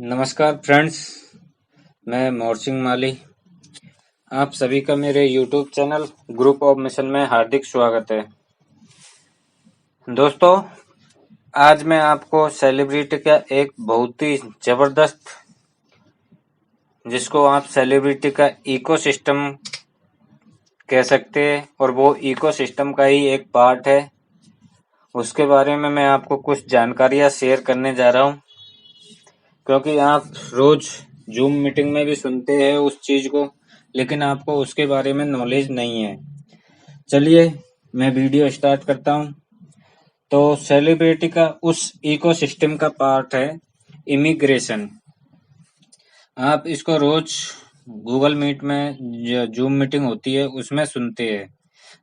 नमस्कार फ्रेंड्स, मैं मोर्चिंग माली। आप सभी का मेरे YouTube channel group of mission में हार्दिक स्वागत है। दोस्तों, आज मैं आपको सेलिब्रिटी का एक बहुत ही जबरदस्त, जिसको आप सेलिब्रिटी का इकोसिस्टम कह सकते हैं और वो इकोसिस्टम का ही एक पार्ट है, उसके बारे में मैं आपको कुछ जानकारियां शेयर करने जा रहा हूं। क्योंकि आप रोज जूम मीटिंग में भी सुनते हैं उस चीज को, लेकिन आपको उसके बारे में नॉलेज नहीं है। चलिए मैं वीडियो स्टार्ट करता हूं। तो सेलिब्रिटी का उस इकोसिस्टम का पार्ट है इमिग्रेशन। आप इसको रोज गूगल मीट में जो जूम मीटिंग होती है उसमें सुनते हैं,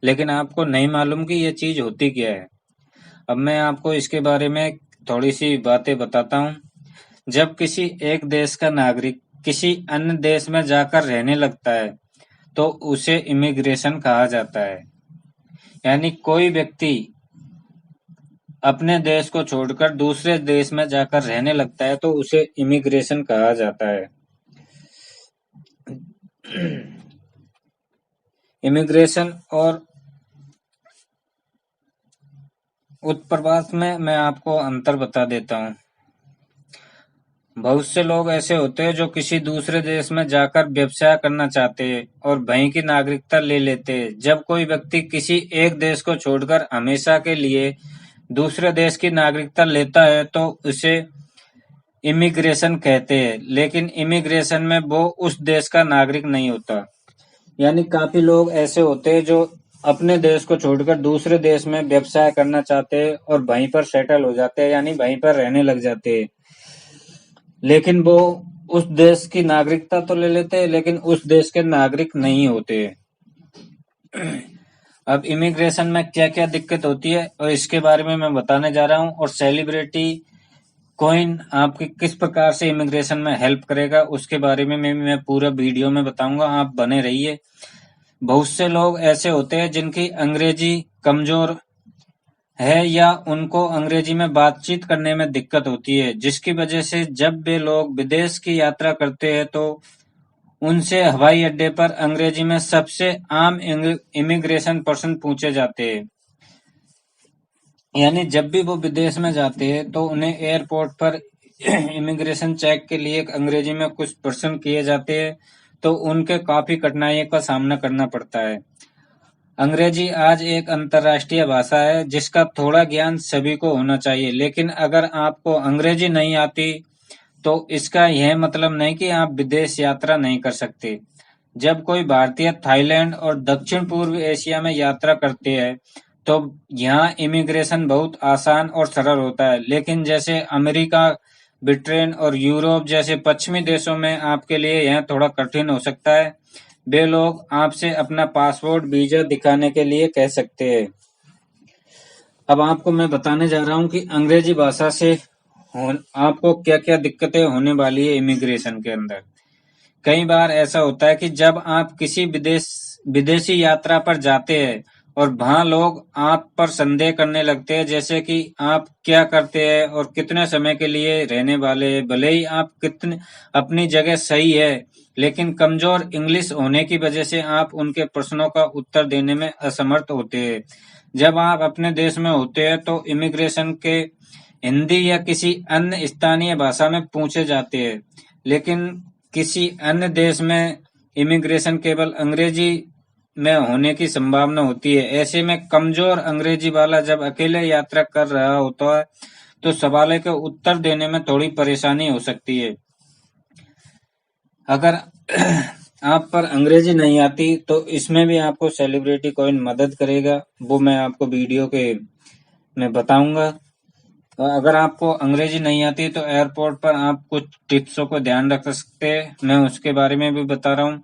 लेकिन आपको नहीं मालूम कि ये चीज होती क्या है। अब मैं आपको इसके बारे में थोड़ी सी बातें बताता हूं। जब किसी एक देश का नागरिक किसी अन्य देश में जाकर रहने लगता है तो उसे इमिग्रेशन कहा जाता है। यानी कोई व्यक्ति अपने देश को छोड़कर दूसरे देश में जाकर रहने लगता है तो उसे इमिग्रेशन कहा जाता है। इमिग्रेशन और उत्प्रवास में मैं आपको अंतर बता देता हूँ। बहुत से लोग ऐसे होते हैं जो किसी दूसरे देश में जाकर व्यवसाय करना चाहते हैं और वहीं की नागरिकता ले लेते हैं। जब कोई व्यक्ति किसी एक देश को छोड़कर हमेशा के लिए दूसरे देश की नागरिकता लेता है तो उसे इमिग्रेशन कहते हैं, लेकिन इमिग्रेशन में वो उस देश का नागरिक नहीं होता। यानी काफी लोग ऐसे होते हैं जो अपने देश को छोड़कर दूसरे देश में व्यवसाय करना चाहते हैं और वहीं पर सेटल हो जाते हैं, यानी वहीं पर रहने लग जाते हैं, लेकिन वो उस देश की नागरिकता तो ले लेते हैं लेकिन उस देश के नागरिक नहीं होते। अब इमिग्रेशन में क्या क्या दिक्कत होती है और इसके बारे में मैं बताने जा रहा हूँ। और सेलिब्रिटी कॉइन आपकी किस प्रकार से इमिग्रेशन में हेल्प करेगा उसके बारे में मैं पूरा वीडियो में बताऊंगा। आप बने रहिए। बहुत से लोग ऐसे होते हैं जिनकी अंग्रेजी कमजोर है या उनको अंग्रेजी में बातचीत करने में दिक्कत होती है, जिसकी वजह से जब वे लोग विदेश की यात्रा करते हैं तो उनसे हवाई अड्डे पर अंग्रेजी में सबसे आम इमिग्रेशन प्रश्न पूछे जाते हैं। यानी जब भी वो विदेश में जाते हैं तो उन्हें एयरपोर्ट पर इमिग्रेशन चेक के लिए अंग्रेजी में कुछ प्रश्न किए जाते हैं, तो उनके काफी कठिनाइयों का सामना करना पड़ता है। अंग्रेजी आज एक अंतर्राष्ट्रीय भाषा है जिसका थोड़ा ज्ञान सभी को होना चाहिए, लेकिन अगर आपको अंग्रेजी नहीं आती तो इसका यह मतलब नहीं कि आप विदेश यात्रा नहीं कर सकते। जब कोई भारतीय थाईलैंड और दक्षिण पूर्व एशिया में यात्रा करते हैं तो यहाँ इमिग्रेशन बहुत आसान और सरल होता है, लेकिन जैसे अमेरिका, ब्रिटेन और यूरोप जैसे पश्चिमी देशों में आपके लिए यह थोड़ा कठिन हो सकता है। वे लोग आपसे अपना पासपोर्ट, वीजा दिखाने के लिए कह सकते हैं। अब आपको मैं बताने जा रहा हूँ कि अंग्रेजी भाषा से आपको क्या क्या दिक्कतें होने वाली है इमिग्रेशन के अंदर। कई बार ऐसा होता है कि जब आप किसी विदेशी यात्रा पर जाते हैं और वहां लोग आप पर संदेह करने लगते हैं, जैसे कि आप क्या करते हैं और कितने समय के लिए रहने वाले हैं। भले ही आप कितने अपनी जगह सही है, लेकिन कमजोर इंग्लिश होने की वजह से आप उनके प्रश्नों का उत्तर देने में असमर्थ होते हैं। जब आप अपने देश में होते हैं तो इमिग्रेशन के हिंदी या किसी अन्य स्थानीय भाषा में पूछे जाते हैं, लेकिन किसी अन्य देश में इमिग्रेशन केवल अंग्रेजी में होने की संभावना होती है। ऐसे में कमजोर अंग्रेजी वाला जब अकेले यात्रा कर रहा होता है तो सवालों के उत्तर देने में थोड़ी परेशानी हो सकती है। अगर आप पर अंग्रेजी नहीं आती तो इसमें भी आपको सेलिब्रिटी कॉइन मदद करेगा, वो मैं आपको वीडियो के में बताऊंगा। तो अगर आपको अंग्रेजी नहीं आती तो एयरपोर्ट पर आप कुछ टिप्सों को ध्यान रख सकते हैं, मैं उसके बारे में भी बता रहा हूँ।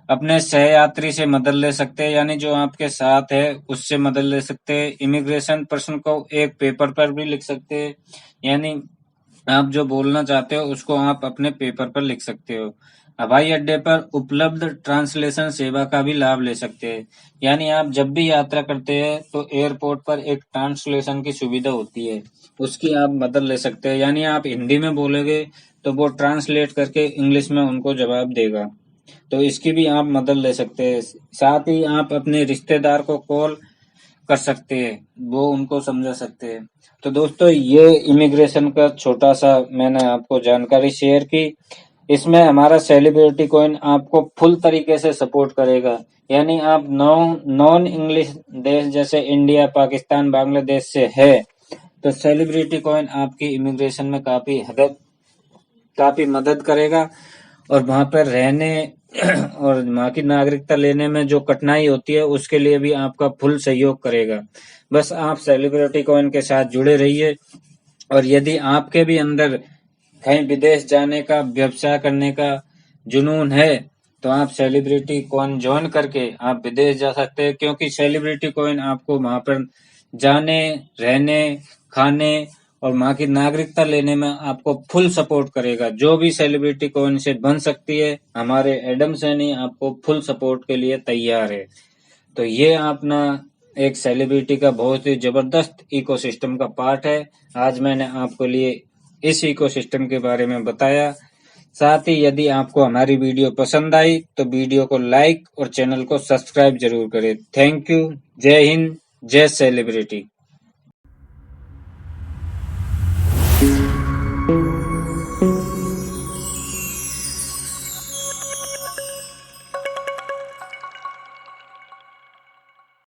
अपने सहयात्री से मदद ले सकते हैं, यानी जो आपके साथ है उससे मदद ले सकते हैं। इमिग्रेशन प्रश्न को एक पेपर पर भी लिख सकते हैं, यानी आप जो बोलना चाहते हो उसको आप अपने पेपर पर लिख सकते हो। हवाई अड्डे पर उपलब्ध ट्रांसलेशन सेवा का भी लाभ ले सकते हैं। यानी आप जब भी यात्रा करते हैं तो एयरपोर्ट पर एक ट्रांसलेशन की सुविधा होती है, उसकी आप मदद ले सकते हैं। यानी आप हिंदी में बोलोगे तो वो ट्रांसलेट करके इंग्लिश में उनको जवाब देगा, तो इसकी भी आप मदद ले सकते हैं। साथ ही आप अपने रिश्तेदार को कॉल कर सकते हैं, वो उनको समझा सकते हैं। तो दोस्तों, ये इमिग्रेशन का छोटा सा मैंने आपको जानकारी शेयर की। इसमें हमारा सेलिब्रिटी कॉइन आपको फुल तरीके से सपोर्ट करेगा। यानी आप नॉन इंग्लिश देश जैसे इंडिया, पाकिस्तान, बांग्लादेश से है तो सेलिब्रिटी कॉइन आपकी इमिग्रेशन में काफी मदद करेगा। और वहां पर रहने और वहां की नागरिकता लेने में जो कठिनाई होती है उसके लिए भी आपका फुल सहयोग करेगा। बस आप सेलिब्रिटी कॉइन के साथ जुड़े रहिए। और यदि आपके भी अंदर कहीं विदेश जाने का, व्यवसाय करने का जुनून है तो आप सेलिब्रिटी कॉइन ज्वाइन करके आप विदेश जा सकते हैं, क्योंकि सेलिब्रिटी कॉइन आपको वहां पर जाने, रहने, खाने और वहां की नागरिकता लेने में आपको फुल सपोर्ट करेगा। जो भी सेलिब्रिटी कॉइन से बन सकती है, हमारे एडम सैनी आपको फुल सपोर्ट के लिए तैयार है। तो ये अपना एक सेलिब्रिटी का बहुत ही जबरदस्त इकोसिस्टम का पार्ट है। आज मैंने आपको लिए इस इकोसिस्टम के बारे में बताया। साथ ही यदि आपको हमारी वीडियो पसंद आई तो वीडियो को लाइक और चैनल को सब्सक्राइब जरूर करें। Thank you. जय हिंद, जय सेलिब्रिटी।